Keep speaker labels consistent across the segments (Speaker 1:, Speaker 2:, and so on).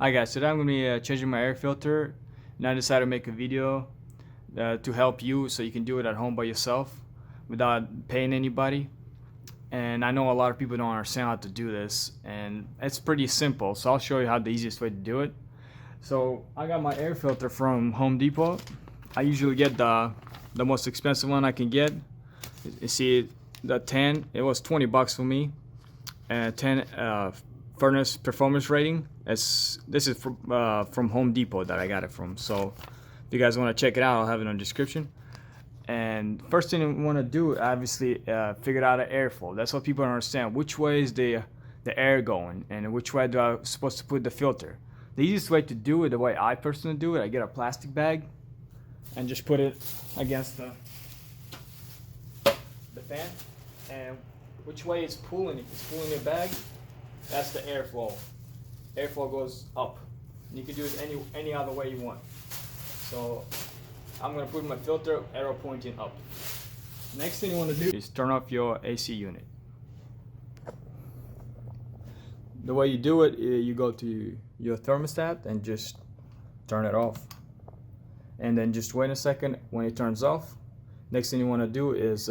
Speaker 1: Hi guys, today I'm going to be changing my air filter, and I decided to make a video to help you so you can do it at home by yourself without paying anybody. And I know a lot of people don't understand how to do this, and it's pretty simple, so I'll show you how the easiest way to do it. So I got my air filter from Home Depot. I usually get the most expensive one I can get. You see the 10, it was 20 bucks for me, and 10 furnace performance rating. This is from Home Depot that I got it from. So if you guys want to check it out, I'll have it in the description. And first thing you want to do, obviously, figure out an airflow. That's what people don't understand. Which way is the air going, and which way do I supposed to put the filter? The easiest way to do it, the way I personally do it, I get a plastic bag and just put it against the fan. And which way it's pulling, if it's pulling your bag, that's the airflow. Airflow goes up. And you can do it any other way you want. So I'm gonna put my filter arrow pointing up. Next thing you want to do is turn off your AC unit. The way you do it, you go to your thermostat and just turn it off. And then just wait a second. When it turns off, next thing you want to do is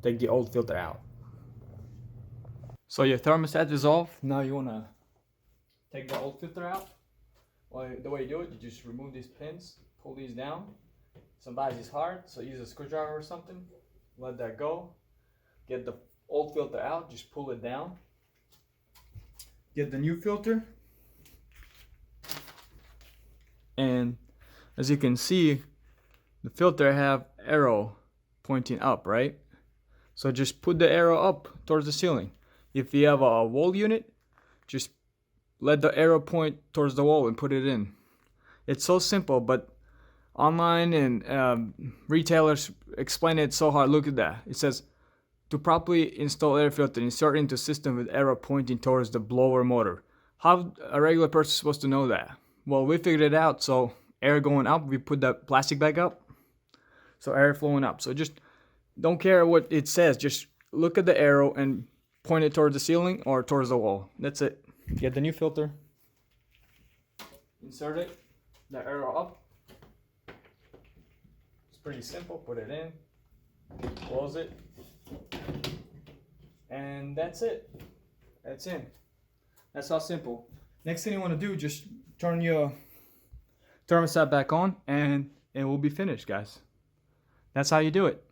Speaker 1: take the old filter out. So your thermostat is off. Now you want to take the old filter out. Well, the way you do it, you just remove these pins, pull these down. Sometimes it's hard, so use a screwdriver or something. Let that go. Get the old filter out, just pull it down. Get the new filter. And as you can see, the filter have arrow pointing up, right? So just put the arrow up towards the ceiling. If you have a wall unit, just let the arrow point towards the wall and put it in. It's so simple, but online and retailers explain it so hard. Look at that. It says, to properly install air filter, insert into system with arrow pointing towards the blower motor. How a regular person is supposed to know that? Well, we figured it out. So air going up, we put the plastic bag up, so air flowing up. So just don't care what it says. Just look at the arrow and point it towards the ceiling or towards the wall. That's it. Get the new filter, insert it, the arrow up. It's pretty simple. Put it in, close it, and that's it. That's in. That's how simple. Next thing you want to do, just turn your thermostat back on and it will be finished, guys. That's how you do it.